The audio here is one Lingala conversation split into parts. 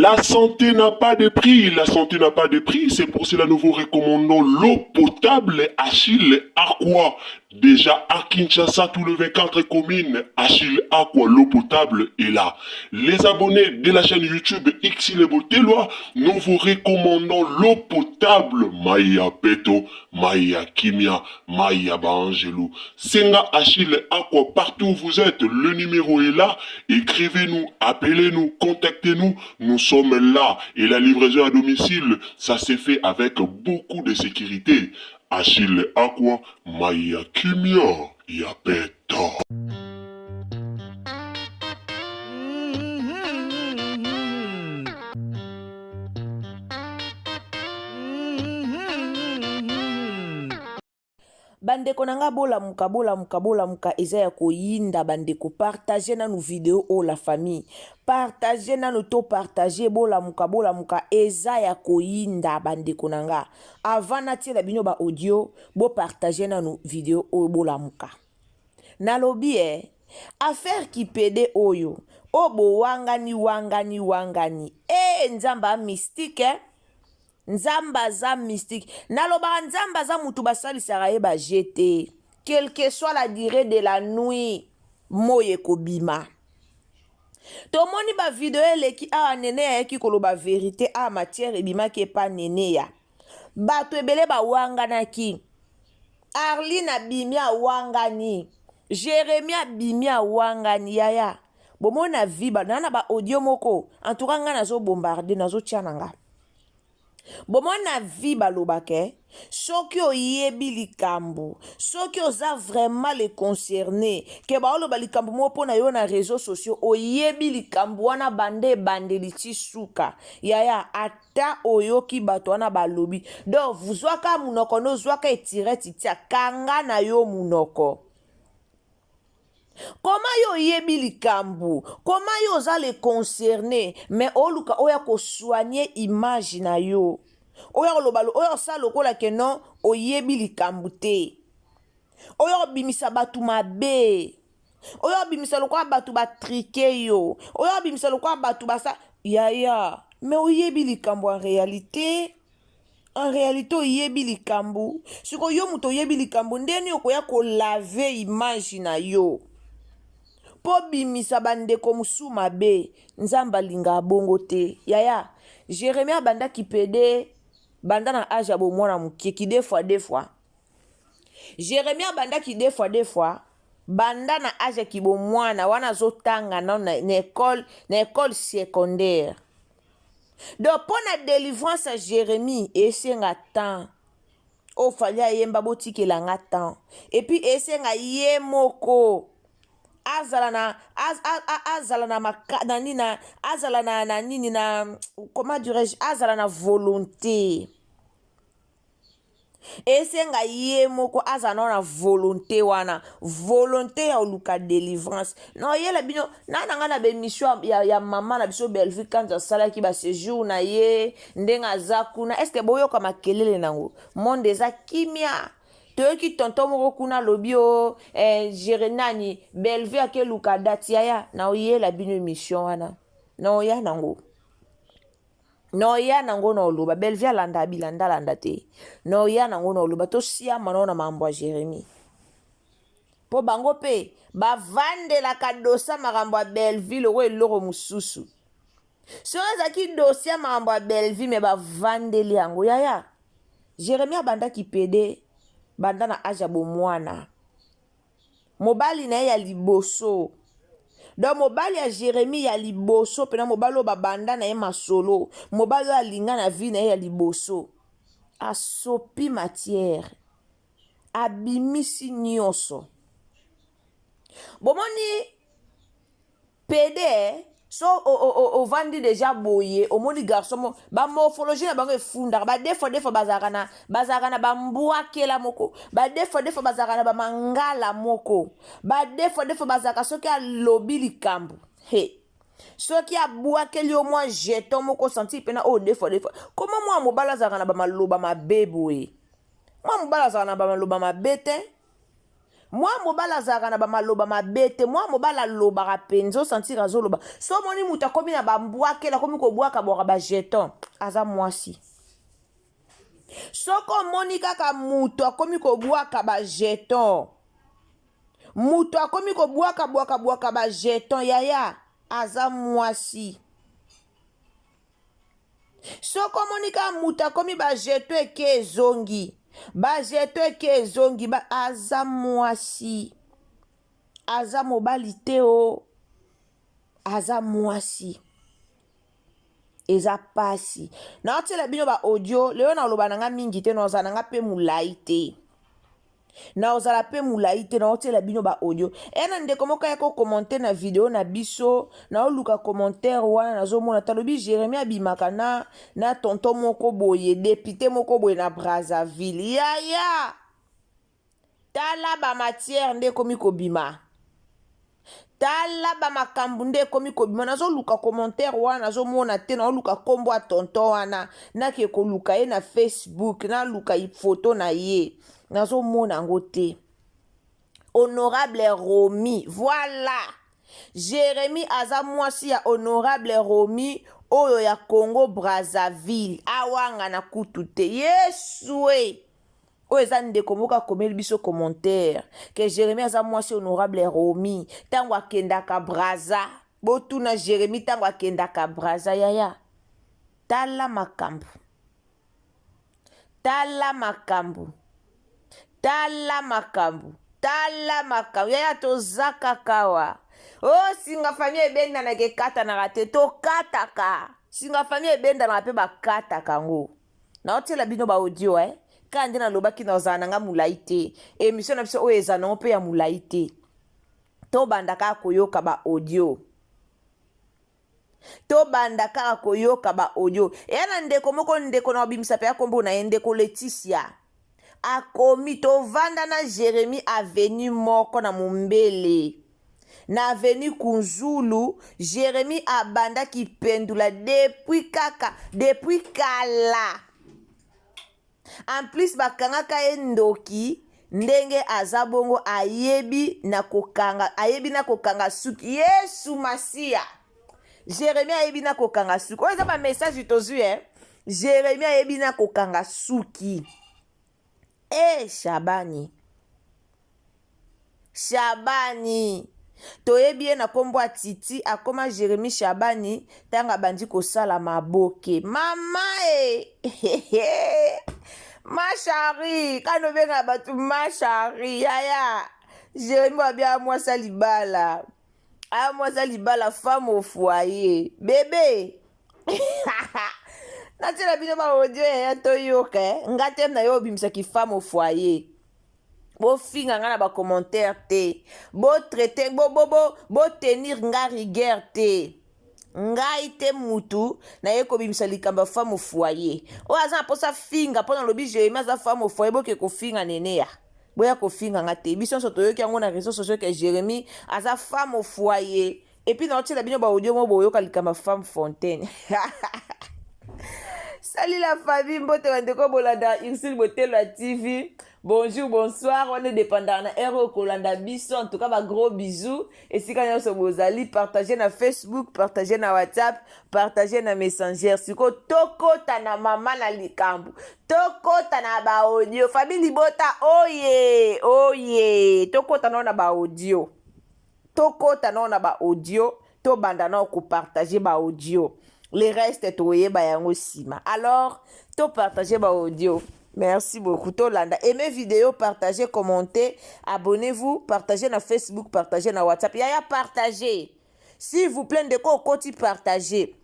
La santé n'a pas de prix, la santé n'a pas de prix, c'est pour cela que nous vous recommandons l'eau potable Achille Aqua. Déjà à Kinshasa, tout le 24 communes, Achille Aqua, l'eau potable est là. Les abonnés de la chaîne YouTube Xile Botelwa, nous vous recommandons l'eau potable Maya Peto, Maya Kimia, Maya Bangelou. Senga Achille Aqua, partout où vous êtes, le numéro est là. Écrivez-nous, appelez-nous, contactez-nous. Nous sommes là et la livraison à domicile, ça s'est fait avec beaucoup de sécurité. Achille Aqua, Maya Kimia, Yapeta. Bandeko nanga bolamuka eza ya koyinda bandeko partager na nous vidéo o la famille partager na to partager bolamuka eza ya koyinda bandeko nanga avant na tiela bino ba audio bo partager na nous vidéo o bolamuka nalobi affaire ki pede oyo obo wangani nzamba mystique Nzamba za mystique. Naloba nzamba za mutu basalisaka ye ba jeté. Quelle que soit la durée de la nuit, moye kobima. Tomoni ba video eleki a nene ya ki koloba vérité a matière ebima ke pa nene ya. Bato ebele ba wanganaki. Arlina bimia wangani. Jeremia bimia wangani yaya. Bomona viba nana ba audio moko. En tout cas nga nazo bombarder nazo tiananga. Bomona vi balobake, soki oyebi likambo, soki oza vraiment le concerné, ke baoloba likambo mo pona yo na réseaux sociaux, oyebi likambo wana bande liti suka, yaya ata oyoki bato wana balobi, donc vuzwaka munoko no zwaka etire titia, kanga na yo munoko. Comment yo yebi likambo? Comment yo za le concerné? Mais oluka oya ko soigner image na yo. Oya lobalo oya sa lokola ke non oyebi likambo te. Oya bimisa batu mabe. Oya bimisa lokola batu ba trike yo. Oya bimisa lokola batu basa yaya. Mais oyebi likambo en réalité. En réalité, oyebi likambo. Siko yo muto oyebi likambo ndeni okoya ko lave image na yo. Po bimisa bandeko musu mabe nzamba linga bongo te yaya Jeremia banda ki pede banda na âge ya bomwana mukie ki deux fois Jeremia banda ki deux fois banda na âge ki bomwana wana zotanga na école secondaire donc pour la délivrance à Jérémie esenga temps o fali ayemba botikela nga temps et puis esenga ye moko azala na nini na comment dirais-je azala na volonté esenga ye moko azala na volonté wana volonté ya oluka délivrance no yela bino nanga na bemission ya mama na biso Belleville quand asala ki ba séjour na ye ndenga zakuna est-ce que boyoka makelele nango monde eza kimia toyoki tonton moko kuna lobio Jerenani Belleville ake luka dati yaya na oyela bino émission wana na oya nango na oya nango na oloba Belleville landa bilanda landa te na oya nango na oloba to siya mano na mambo ya Jérémie po bango pe bavandela kadosa makambo ya Belleville oyo eloko mususu so ezaki dossier makambo ya Belleville me bavandeli yango yaya Jérémie banda ki pede banda na âge ya bomwana mobali na ye ya liboso donc mobali ya Jérémie ya liboso pena mobali oyo babanda na ye masolo mobali oyo alinga na vie na ye ya liboso asopi matière abimisi nyonso bomoni pede so vandi déjà boye omoni garçon ba morphologie na bango efunda ba defo bazaka na bambwakela moko ba defo bazaka na bamangala moko ba defo bazaka soki alobi likambo he soki abwakeli yo mwa jeton moko senti pena o defo comment mwa mobala azaka na bamaloba mabe boye mwa mobala azaka na bamaloba mabe te Moi mobala zaka na ba maloba mabete, moi mobala loba rapenzo sentir azoloba. So moni muta komi na ba mbwake la komi ko bwaka boka ba jeton. Aza mwasi. Soko moni kaka mutu akomi ko bwaka ba jeton. Mutu akomi ko bwaka ba jeton yaya. Aza mwasi. Soko moni ka mutu akomi ba jeton eke zongi. Ba jeton eke zongi ba aza mwasi. Aza mobali te o. Aza mwasi. Eza pasi. Na otela bino ba audio, leo na loba nanga mingi te, na ozala nanga pe mulai te. Na ozala pe mulai te, na otela bino ba audio. Ena ndeko moko ya ko commenter na video na biso, na oluka commentaire wana na zo mona talobi Jérémie abimaka na tonton moko boye, député moko boye na Brazzaville. Ya. Tala ba matière nde komi ko bima. Tala ba makambu nde komi kobima nazo luka commentaire wana nazo mona te na luka kombo a tonton wana na ke ko luka ye na Facebook na luka i photo na ye nazo mona ngo te. Honorable Romy, voilà. Jérémie aza mwasi ya Honorable Romy oyo ya Congo Brazzaville awanga na kutu te. Yesue. O eza ndeko moka komeli biso commentaire que Jérémie aza mwasi Honorable Romy tango akendaka Brazza botuna Jérémie tango akendaka Brazza yaya. Tala makambu. Tala makambu. Tala makambu. Tala makambu. Yaya tozaka kawa. Oh singa famille ebenda na ke kata na rate to kataka. Singa famille ebenda na pe ba kataka ngo. Na otela bino ba audio kandi na lobaki na ozala nanga mulai te. Emission na biso oyo eza nango mpe ya mulai te. To banda kaka koyoka ba audio. To banda kaka koyoka ba audio. Yana ndeko moko ndeko na obimisa pe akombo na ndeko Leticia. Akomi to vanda na Jérémie avenue moko na Mumbele. Na avenue Kunzulu, Jérémie abanda ki pendula depuis kala. En plus bakangaka ye ndoki ndenge azabongo ayebi na kokanga suki. Yesu Masia. Jérémie ayebi na kokanga suki. Oyo eza ba message tozu Jérémie ayebi na kokanga suki. Shabani. Toyebi na kombo a Titi akoma Jérémie Shabani tanga bandi kosala maboke. Mama ma chérie, quand on vient à battre ma chérie, yaya, Jérémie va bien à moi salibala. À moi salibala, femme au foyer. Bébé. Nati la bino ba audio ya to yoke, ngate na yo bimsa ki femme au foyer. Bo finga nga na ba commentaire te. Bo traiter bo tenir nga rigueur te. Ngai te mutu na ye ko bimisa likamba femme au foyer. O aza posa finga pona lobi Jérémie aza femme au foyer boke ko finga nene ya. Boya ko finga nga te. Biso so toyoki yango na réseaux sociaux que Jérémie aza femme au foyer. Et puis na otila bino ba audio mo boyoka likamba femme fontaine. Salut la famille, mbote wandeko bolanda Ursule Botelo TV. Bonjour, bonsoir, on est dépendant na Ero Kolanda Biso. En tout cas, gros bisous. Et si quand vous bozali, partagez na Facebook, partagez na WhatsApp, partagez na Messenger. Siko toko tana mama na likambu. Toko tana ba audio. Famille Libota, oye. Toko tana na ba audio. Toko tana na ba audio. To banda na ko partager ba audio. Le reste toye ba yango sima. Alors, to partager ba audio. Merci beaucoup. Tolanda. Aimez vidéo, partagez, commentez, abonnez-vous, partagez na Facebook, partagez na WhatsApp. Yaya, partagez. S'il vous plaît, de quoi côté partagez.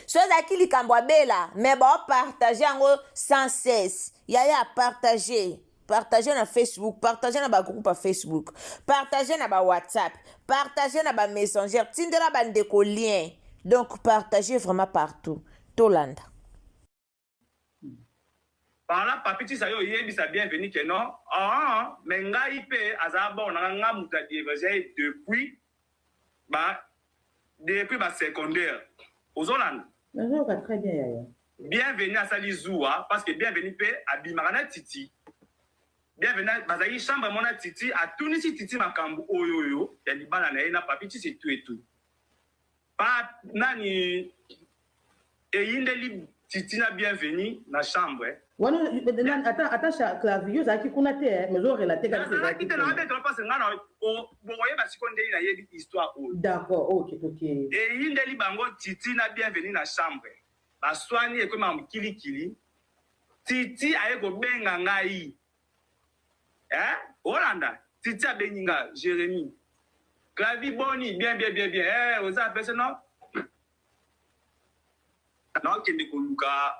Chose à qui li kambwa bela, mais bon, partagez en sans cesse. Yaya, partagez. Partagez na Facebook, partagez na ba groupe à Facebook, partagez na ba WhatsApp, partagez na ba Messenger, tindera ba ndeko lien. Donc, partagez vraiment partout. Tolanda. Par là, papi, tu sais, il y a bienvenue que non. Mais ngai pe azabo nga muta diverger depuis secondaire. Aux Hollande. Très bien, Yaya. Bienvenue à Salizoua parce que bienvenue pe à Bimarana Titi. bienvenue bazali chambre mona titi atunisi titi makambo oyoyo ya libala na ye na papi tisi tout et tout pa nani eyindeli titi na bienvenue na chambre wana attends Clavio zaki kuna te mais on relater quand c'est zaki te na be to passe ngana o boye ba sikondeli na ye histoire o d'accord OK eyindeli bango titi na bienvenue na chambre baswani ekoma mkilikili titi aye ko benga ngai Olanda titi abenga Jérémy Clavi boni bien aux appels non non kende ko luka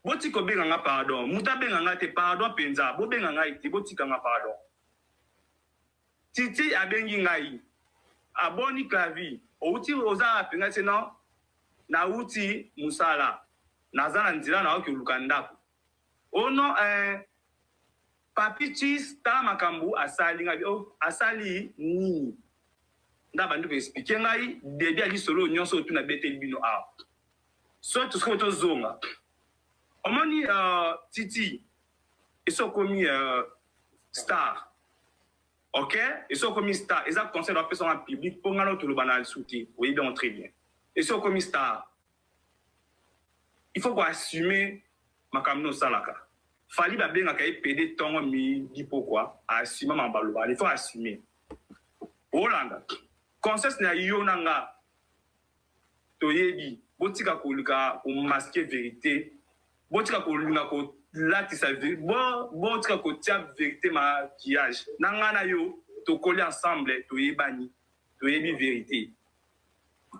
boti ko benga nga pardon muta benga nga te pardon penza bo benga nga ite boti ka nga pardon titi abengi ngai aboni Clavi outi oza penga se non na uti musala nazana nzira na oki luka ndako ono papi cheese ta makambu asali ngabi asali nini ndaba nduko expliquer ngai début ali solo nyonso tu na bete bino a so tout ce que to zonga omoni titi iso komi star OK iso komi star eza conseil de personne en public pour ngalo to lo banal souti oui bien très bien iso komi star il faut assumer makamno salaka fali ba benga kay PD tongo mi di pourquoi assumer mambalo il faut assumer Olanda conscience na yo nanga toyebi botika kolika o masquer vérité botika kolunga ko lati sa vérité botika ko tia vérité maquillage nanga na yo to coller ensemble toyebani toyebi vérité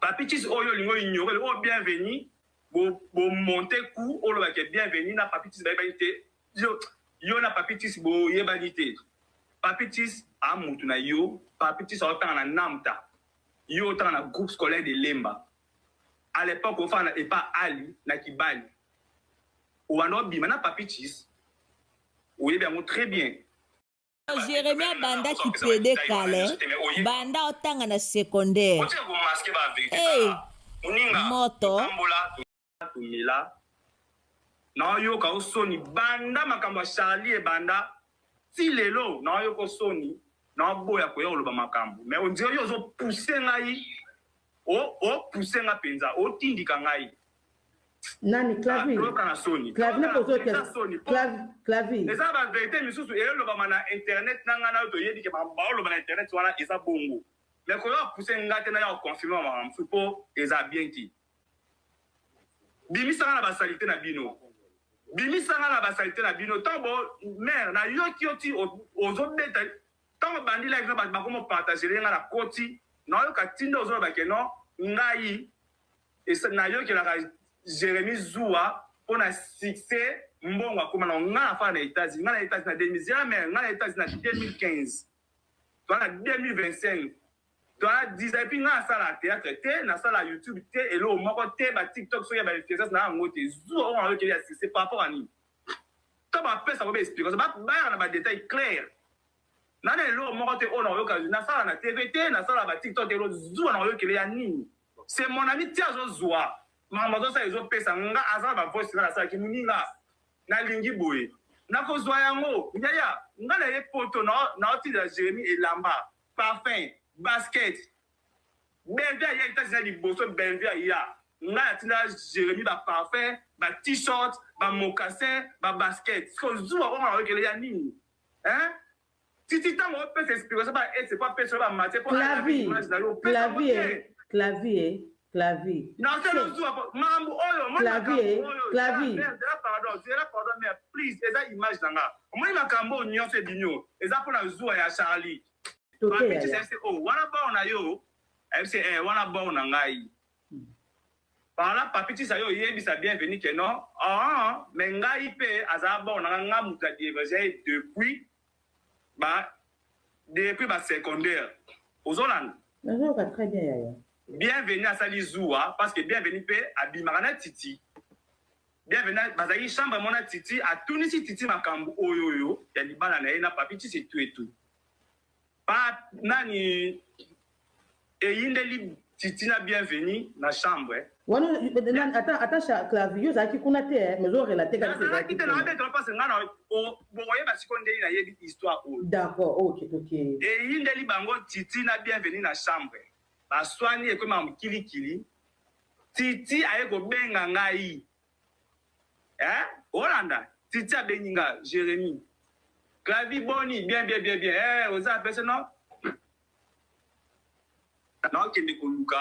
papitis oyo lingo ignorer o bienvenue bo monter coup o lo ba ke bienvenue na papitis ba te yo na papitis bo yebanité papitis amutu na yo papitis autant na namta yo autant na groupe scolaire de Lemba à l'époque on fait et pas Ali na Kibali ou anobi mana papitis oui bien très bien Jérémy banda ki pede kale banda otanga na secondaire moto tumila na yo ka osoni banda makambo Charlie e banda ti lelo na yo ko soni na boya ko yo loba makambo mais on dirait yo zo pousser ngai o pousser nga penza o tindika ngai nani Clavi Clavi na pozo Clavi eza ba vérité misusu e loba mana internet nanga na to yedi ke ba loba na internet wana eza bongo mais ko yo pousser nga te na yo confirmer ma mfupo eza bien ti bimisa na basalite na bino bimisanga na basalite na bino tambo mère na yo kioti ozo beta tambo bandi like na ba komo partager nga na koti na yo katinda ozo ba keno ngai esa na yo ke la Jérémy Zoua pour na succès mbongo akoma na nga fa na États-Unis nga na États-Unis na 2000 mais nga na États-Unis na 2015 toi na 2025 toi disais puis nga sala théâtre te na sala YouTube te et lo moko te ba TikTok so ya ba influenceurs na ngote Zoua on a que c'est par rapport à ni to ba pesa ko be expliquer ba na ba détail clair na na lo moko te on a occasion na sala na TV te na sala ba TikTok te lo Zoua na yo que ya ni c'est mon ami Tiazo Zoua mama ça ezo pesa nga azala ba voice na sala ki muninga na lingi boye na ko zoa yango nyaya nga na ye poto na oti de Jérémy Elamba parfum basket benvia ya ita di boso benvia ya nga tina Jérémy ba parfum ba t-shirt ba mocassin ba basket ko zoa on a rekele ya nini hein titi tango pesa inspiration ba et c'est pas pesa ba matière pour Clavier. Non, c'est le zoua. Mambo oyo, Clavier. Pardon, mais please, eza image nanga. Moi makambo nyonso binyo, eza pour la zoua ya Charlie. Okay. Oh, wana ba na yo, FC wana ba na ngai. Par là, papi sa yo yebisa bienvenue que non. Ah, mais ngai pe aza ba na nga muta diverger depuis secondaire. Aux Hollande. Non, pas très bien yaya. Bienvenue à Sali Zoua, parce que bienvenue à Bimarana Titi. Bienvenue à Bazaï Chambre Mona Titi, à Tunisi Titi Makambu Oyoyo, ya libala na ena papi Titi tout et tout. Pas nani eyindeli titi na bienvenue na chambre wana attends clavier yo zaki kuna te mais zo relater comme ça qui te na be to passe ngana o boye ba sikonde na yebi histoire o d'accord ok et yindeli bango titi na bienvenue na chambre ba swani e ko ma mkilikili titi aye ko benga ngai Olanda titi a beninga Jérémy clavier boni bien aux appels non non kende koluka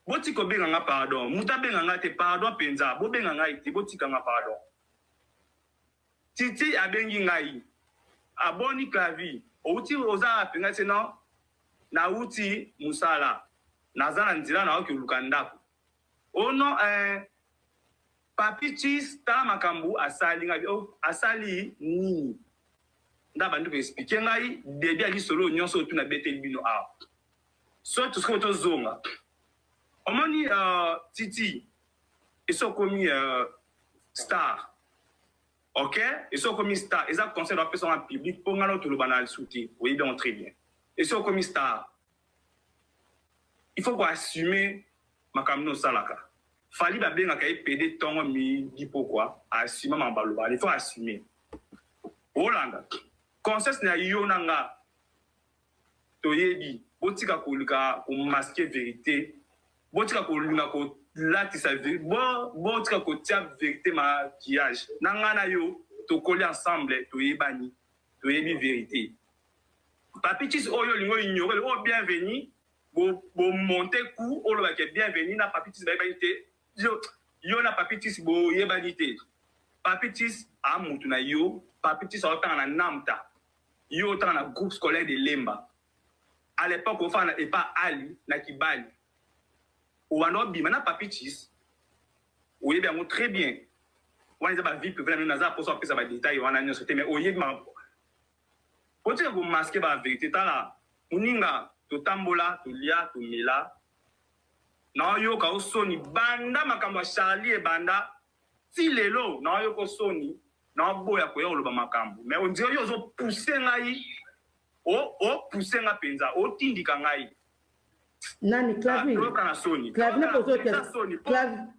boti ko benga nga pardon muta benga nga te pardon penza bo benga nga ite boti ka nga pardon titi abengi ngai aboni clavier outi oza penga se non na uti musala nazana nzira na okoluka ndako ono papi cheese ta makambu asali ngai asali nini ndaba nduko expliquer ngai début ali solo nyonso tu na bete bino a so tout ce que tu zonga omoni titi ils ont commis star ok ils ont commis star ils ont conseillé la personne en public pour ngalo tout le banal souti oui donc très bien ils ont commis star il faut assumer makamno salaka fali ba benga kay PD tongo mi di pourquoi assumer mambalo il faut assumer Holanda conseil na yo nanga to yebi botika kolika ko masquer vérité botika kolinga ko latisa botika ko tia vérité maquillage nanga na yo to coller ensemble to yebani to yebi vérité papi tis oyo lingo ignorer o bienvenue bo monter coup o lo ba ke bienvenue na papi tis ba te yo na papi tis bo yebani te papi tis a mutu na yo papi tis o tanga na namta yo tanga na groupe scolaire de Lemba. À l'époque, on fait pas Ali, na Kibali. Ou alors, bimana papitis. Oui, bien, très bien. On a pas vie privée, nous avons pour ça ça va détail, on a une société, mais oye ma. Quand tu as vous masquer la vérité, t'as là, uninga, to tambola, to lia, to mela. Na yo ka osoni banda makambo Charlie et banda. Si lelo, na yo ko soni, na boya ko yo lo ba makambo. Mais on dirait yo zo pousser ngai. Pousser nga penza o tindika ngai nani clavier clavier pozo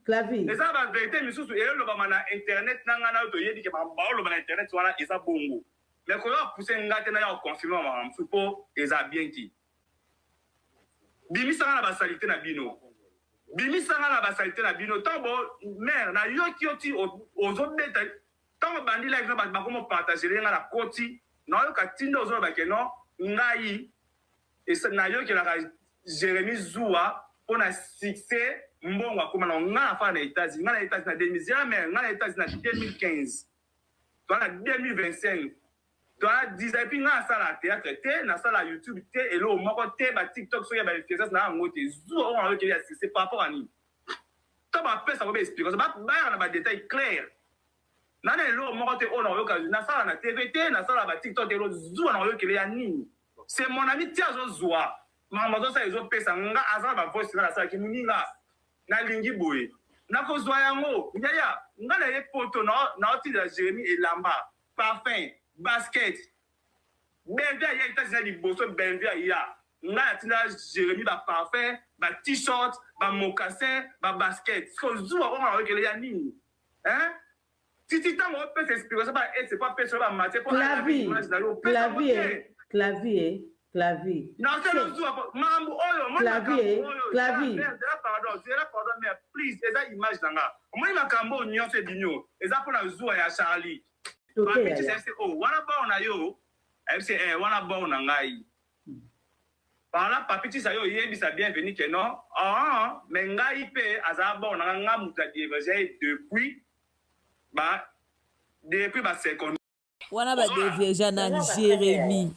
clavier eza ba vérité misusu elo ba mana internet nanga na to yedi ke ba lo ba internet wana eza bongo mais ko yo pousser nga te na yo confirmer ma mfupo eza bien ti bimisa na ba salité na bino tambo mère na yo ki oti ozo beta tambo bandi live na ba komo partager nga na koti na yo ka tindo ozo ba ke no ngai et na yo ke la Jérémy Zoua pour na succès mbongo akoma na nga fa na États-Unis na 2000 mais na États-Unis na 2015 to na 2025 to na 10 et puis na sala théâtre te na sala YouTube te et lo moko te ba TikTok so ya ba influenceurs na ngote Zoua on a que c'est par rapport à ni to ba pesa ko be expliquer ça ba na ba détail clair nana lo moko te ona yo ka na sala na TVT na sala ba TikTok te lo Zoua na yo ke ya nini c'est mon ami Tiazo Zoua mama zo sa ezo pesa nga aza ba voice na sala ki muninga na lingi boye na ko Zoua yango yaya nga na ye poto na oti de Jérémy et Lamba parfum basket benvia ya ita di boso benvia ya nga tina Jérémy ba parfum ba t-shirt ba mocassin ba basket ko Zoua ona yo ke ya nini hein titi tango peut s'expliquer ça pas c'est pas personne va mater pour clavier non c'est le Zoua mambo oyo clavier pardon mais please eza image nanga moi makambo nyonso binyo eza pour la Zoua ya Charlie papi c'est wana ba ona yo fc wana ba ona ngai par là papi tu sa yo yebisa bienvenue que non mais ngai pe aza ba ona nga muta diverger depuis ba 50 wana ba deveja na Jérémy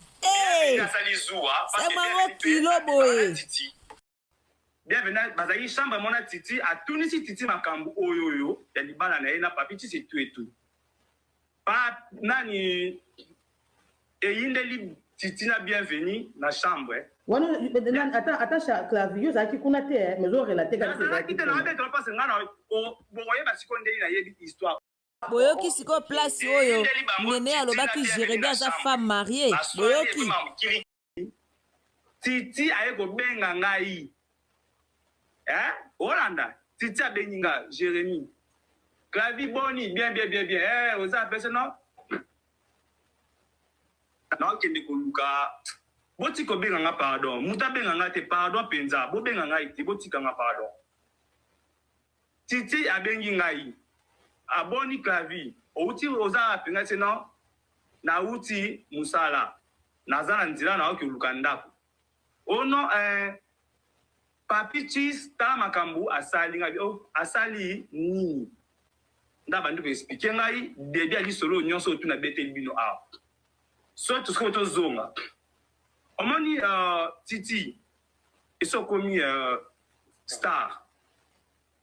c'est mango kilo boye bienvenue bazali chambre mona titi a tunisi titi makambo oyoyo ya libala na ye na papi tisi tout pa nani eyindeli titi na bienvenue na chambre wana attends clavier yo zaki kuna te mais zo relater comme ça qui te na be to passe ngana o boye ba sikonde na ye histoire boyoki siko place oyo nene alobaki Jérémy aza femme mariée boyoki titi aye ko benga ngai Hein? Olanda, Titi Abeninga, Jérémy. Clavi Boni, bien. Vous avez fait non? Non, qui est Luka. Botiko Benganga, pardon. Mouta Benganga, te pardon, Penza. Bo Benganga, te Botikanga, pardon. Titi Abeninga, Aboni Clavi. Outi Rosa Apenga, c'est non? Na Outi Moussala. Nazana Nzila, na Oki Lukandako. Oh non, Papi Cheese, ta makambu asali nini. Ndaba nduko expliquer ngai début ali solo nyonso tu na betel bino a. So tout ce que tu zonga. Omoni Titi ils sont commis star.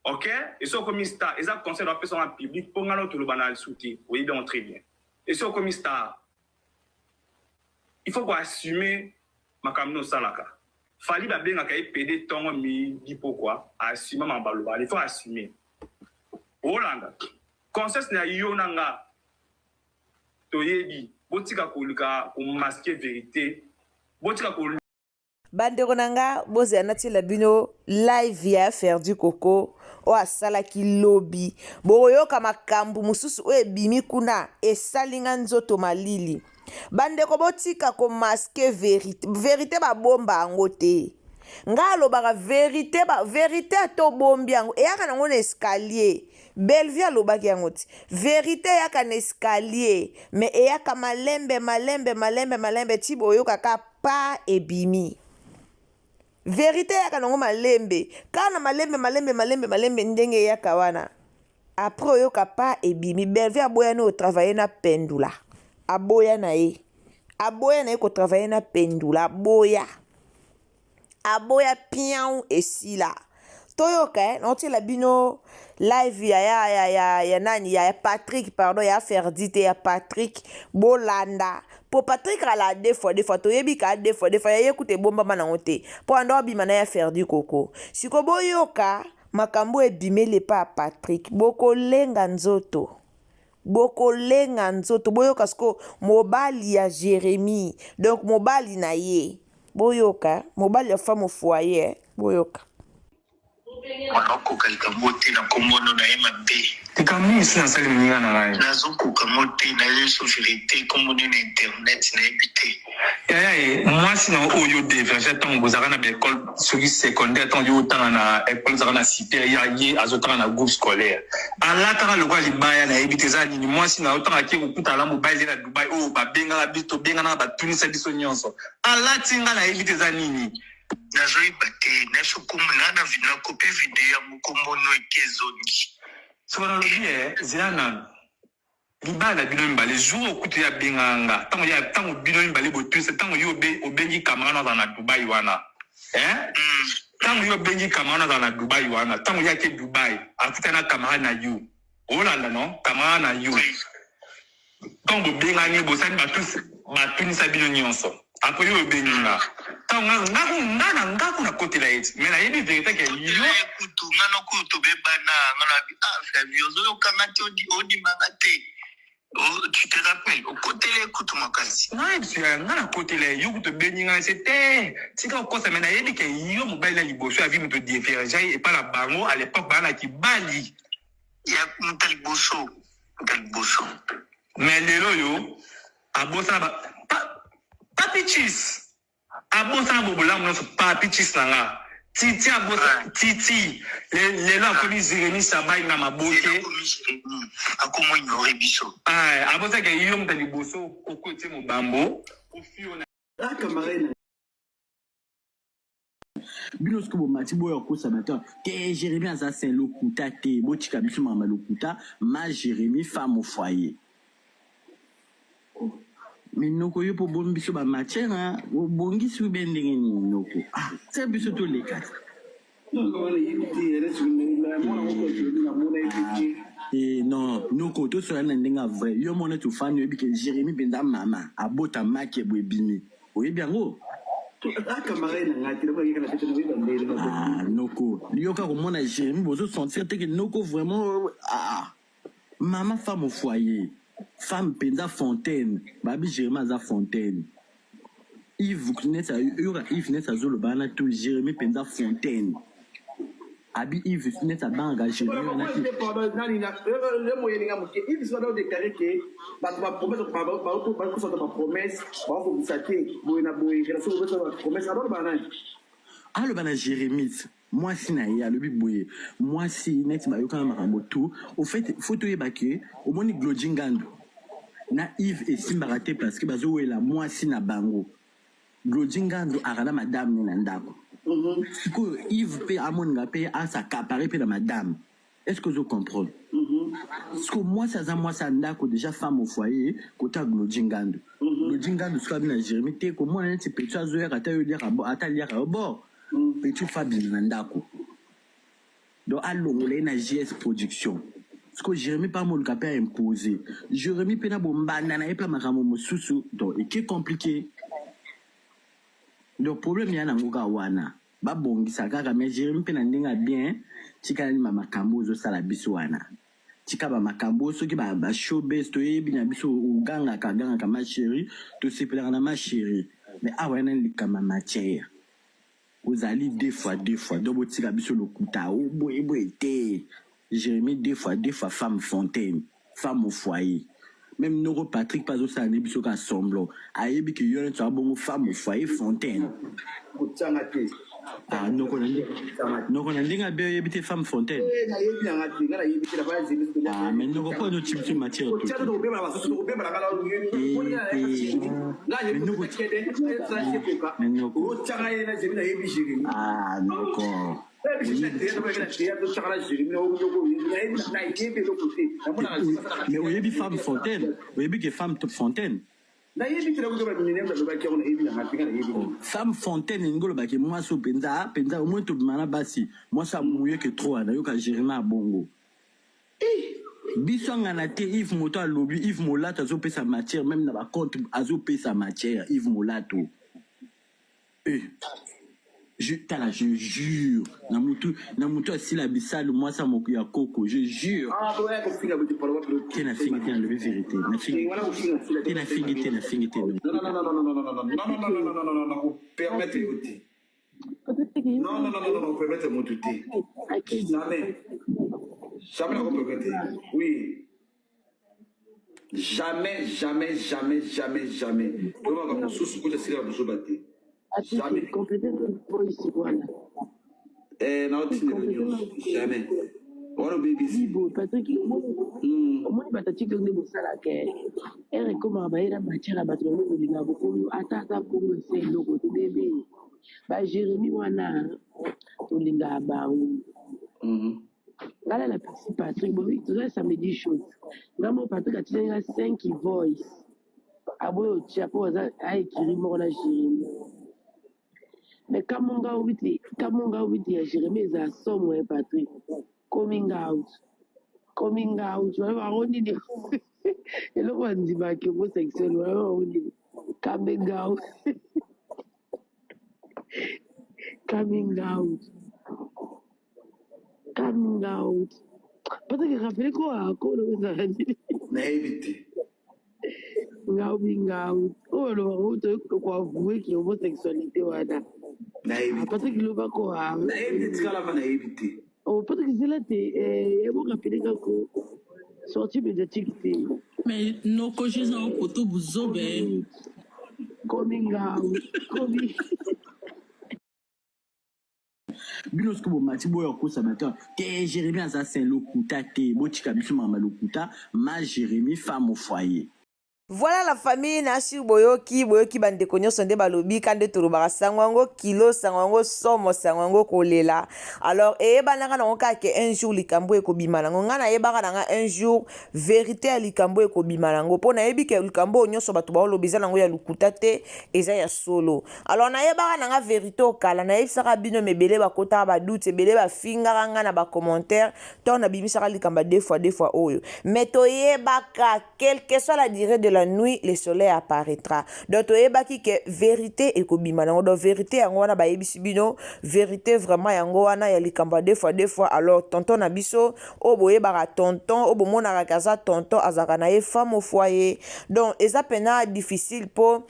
OK? Ils sont commis star. Ils ont conseil de personne en public pour ngalo tout le banal souti. Oui, bien très bien. Ils sont commis star. Il faut qu'on assume makamno salaka. Fali ba benga kay PD tongo mi di pourquoi assumer mambaloba. Il faut assumer. Holanda. Conseil na yo nanga toyebi botika kolika ko masquer vérité botika ko bandeko nanga boze anatila bino live ya faire du coco o asala ki lobby boyoka makambu mususu o ebimi kuna esalinga nzoto malili bandeko botika ko masquer vérité ba bomba yango te ngalo baka vérité to bombi yango eyaka nango na escalier Bellevue alobaki yango ti vérité yaka na escalier mais eyaka malembe ti boyokaka pa ebimi vérité yaka nango malembe kana malembe ndenge eyaka wana après oyoka pa ebimi Bellevue aboya no travailler na pendula aboya na ye ko travailler na pendula aboya pian esila toyoka noti la bino live ya nani ya Patrick pardon ya Ferdite ya Patrick bolanda po Patrick ala des fois toyebi ka des fois ya écoute bomba manango te po ando bima na ya Ferdi Coco siko boyoka makambo ebimele pa Patrick boko lenga nzoto boyoka sko mobali ya Jérémy donc mobali na ye boyoka mobali ya femme au foyer boyoka Mwanako kalikamote na komono na MB. Tikami sina sali mninga na ngai. Nazoku kamote na yeso vérité komono na internet na ebité. Mwasi na oyo diverger tant bozaka na école soki secondaire tant yo tanga na école zaka na supérieur ye azotanga na groupe scolaire. Alaka lokwa libaya na ebité za nini mwasi na otanga ki okuta la mobile na Dubai o ba benga bito benga na ba tunisa biso nyonso. Alatinga na ebité za nini. Nazoyiba te nasokomona na vina kope video ya mokombono ekezongi sokona lobi zilana libala bino mbale jour okuti ya benganga tango bino mbale botuse tango yo obengi kamana na Dubai wana tango yo bengi kamana na Dubai wana tango yake Dubai akuta na kamana na yo olanda no kamana na yo tango benga ni bosani batunisa bino nyonso après yo benga nga côté là mais la yébi vérité que yo kutu ngano kutu bebana ngana Flavio zo kamati odi mangate tu te rappelles au côté les kutu makasi non tu ngana côté là yo kutu benga c'était tika ko ça mais la yébi que yo mobile la liboso a vu me différencier et pas la bango à l'époque bana ki bali ya mutaliboso mais lelo yo abosa Papi Cheese abosa bobola mno Papi Cheese nanga Titi abosa Titi lelo akomi Jérémy Sabai na maboke akomo ignore biso abosa ke yo mtali boso okoti mobambo ofio na camarade bino ce que bon mati boyo ko sabata te Jérémy aza c'est lokuta te botika biso mama lokuta ma Jérémy femme au foyer. Mais noko yo po bon biso ba matière hein bongi su bendenge ni noko c'est biso to les quatre non noko to so na ndenga vrai yo mona to fan yo bi ke Jérémy benda mama abota make bo ebimi oyi bien go noko yo ka ko mona Jérémy bozo sentir te que noko vraiment maman femme au foyer. Femme Penda Fontaine, Babi Jérémy Aza Fontaine. Yves Nessa Zolo Bana tout Jérémy Penda Fontaine. Abi Yves net a banga Jérémy on a dit le moyen nga moké Yves soit déclaré que ba promesse ba promesse ba ko bisate boina relation ba promesse alors ba nan ah le bana Jérémy moi si na ya le biboye moi si net ba yoka makambo tout au fait photo yebake au moni Glodjingando na Yves et Simbarate parce que bazo la moi si na bango Glodjingando arana madame ni na ndako siko Yves pe amonga pe a sa capare pe na madame est-ce que vous comprenez parce que moi ça ndako déjà femme au foyer côté Glodjingando Glodjingando soit na Jérémy te ko moi nti petit azoya ata yo lire ata lire bon petit Fabi na ndako donc allongole na JS production parce que Jérémy pas mon capé imposé Jérémy pe na bombanda na epla makamo mususu donc et qui est compliqué. Le problème y a na ngoka wana ba bongisa kaka mais Jérémy pe na ndinga bien tika ni mama kambo zo sala biso wana tika ba makambo soki ba showbiz to yebi na biso uganga ka ma chérie to sepela na ma chérie mais awana ni kama matière ozali deux fois donc tika biso lokuta o boyete Jérémy deux fois femme fontaine femme au foyer. Même Noro Patrick pas aussi un épisode qui semblant ayebi que yon est bon femme au foyer fontaine ah non qu'on a dit que bien habité femme fontaine ah mais non pas notre type de matière ah non mais on y femme fontaine, on y que femme fontaine. Femme fontaine ngolo baki moi so penza au moins tout mana basi moi ça mouillé que trop na yo ka Jérémy bongo bisanga na te Yves moto a lobby Yves Molato azo pe sa matière même na ba compte azo pe sa matière Yves Molato je jure namutu asila bisalo moi ça mon ya koko je jure tena fingi tena lever vérité na fingi non permettez non permettez mon touté jamais la permettez oui jamais comment comme sous côté sila besoin battre jamais. Jamais. What BBC? Patrick, moi, Patrick, le Moussala, elle comment va la matière à battre le Liga, beaucoup, attends, comme c'est le côté bébé. Bah, Jérémy, wana, au Liga, bah, là, la petite Patrick, bon, tout ça, ça me dit chose. Là, mon Patrick a tiré 5 voice. Ah, bon, tu as pas à écrire, mon la Jérémy. Mais comme on a oublié Jérémy, ça somme, Patrick. Coming out. Tu vas on dit. Et là, on dit que vous sexuel, on dit coming out. Parce que rappelez quoi, quoi, le naïveté. Coming out. Oh, on te quoi avouer qu'il y a homosexualité, voilà. Naïveté. Parce que le va quoi. Naïveté, c'est la naïveté. Oh, parce que c'est là, et vous rappelez que sorti médiatique, mais nos cochons ont poteau bouzobe. Coming out. Binos ko mati boyo ko sabateur te Jérémy assassin lokuta te botika biso mama lokuta ma Jérémy femme au foyer. Voilà la famille Nashi boyoki bande konyo sonde balobi kande turubaka sangwango kilo sangwango somo sangwango kolela. Alors bananga na ngoka ke un jour likambo ekobima nango ngana yebaka nanga un jour vérité ya likambo ekobima nango pona yebi ke likambo nyonso bato ba lobiza nango ya lukuta te eza ya solo. Alors na yebaka nanga vérité okala na yebisaka bino mebele bakota ba doute ebele ba fingaka nga na ba commentaire to na bimisaka likamba deux fois oyo. Mais to yebaka quelle que soit la durée de la nuit le soleil apparaîtra. Donc toyebaki que vérité ekobima nango donc vérité yango wana ba yebisi bino vérité vraiment yango wana ya likamba deux fois alors tonton na biso o boyebaka tonton o bomonaka kaza tonton azaka na ye femme au foyer donc eza pena difficile po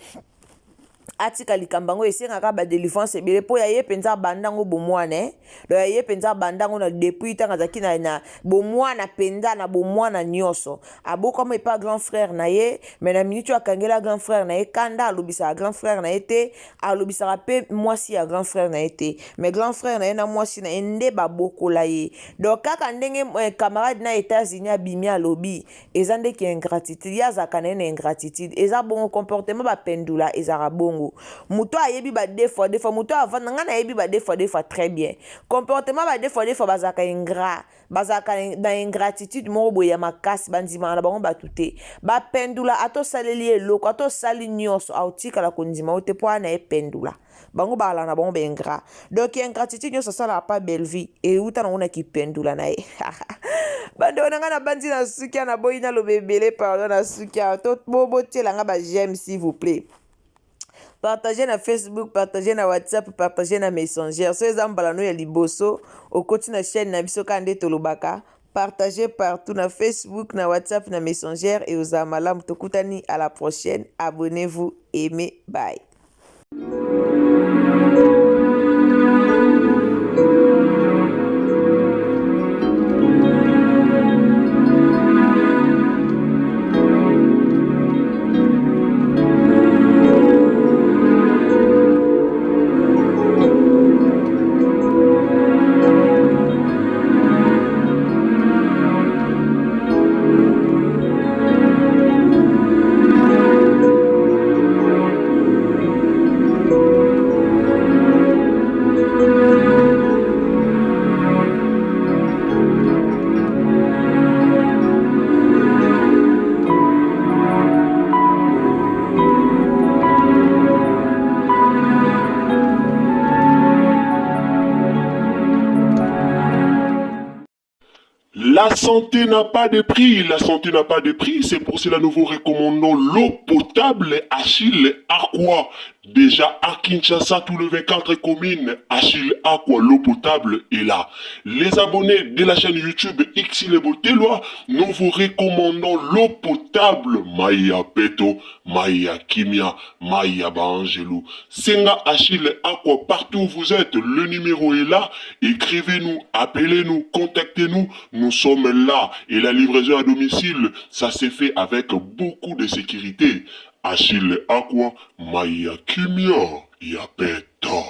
atika likambango esengaka ba délivrance ebele po ya ye penza bandango bomwana do ya ye penza bandango na depuis tanga zaki na bomwana penza na bomwana nyonso aboka mo pas grand frère na ye mais na minute akangela grand frère na ye kanda alobisa grand frère na ye te alobisa pe mwasi ya grand frère na ye te mais grand frère na ye na mwasi na ye nde babokola ye donc kaka ndenge camarade na États-Unis abimi alobi eza ndeki ingratitude ya zaka na ingratitude eza bon comportement ba pendula ezara bongo muto ayebi ba des fois muto avant nga na yebi ba des fois très bien comportement ba des fois bazaka ingrat bazaka na ingratitude mo boye ya makasi bandima na bango batute ba pendula ato saleli eloko ato sali nyonso autika la kondima ote po na e pendula bango bala na bango be ingrat donc ingratitude nyonso sala pas belle vie et uta na ona ki pendula na e bande onanga na bandi na sukia na boyina lo bebele pardon na sukia to bobo tiela nga ba j'aime s'il vous plaît. Partagez na Facebook, partagez na WhatsApp, partagez na Messenger. So ezambala no ya liboso, okoti na chaîne na biso kande tolobaka. Partagez partout na Facebook, na WhatsApp, na Messenger et aux amalam tokutani à la prochaine. Abonnez-vous, aimez, bye. La santé n'a pas de prix, la santé n'a pas de prix, c'est pour cela nous vous recommandons l'eau potable Achille Aqua. Déjà à Kinshasa, tous les 24 communes, Achille Aqua, l'eau potable est là. Les abonnés de la chaîne YouTube X les Botelois, nous vous recommandons l'eau potable Maya Peto, Maya Kimia, Maya Bangelou. Senga Achille Aqua, partout où vous êtes, le numéro est là. Écrivez-nous, appelez-nous, contactez-nous. Nous sommes là et la livraison à domicile, ça s'est fait avec beaucoup de sécurité. Achille Aqua, Maya Kimia, Yapeto.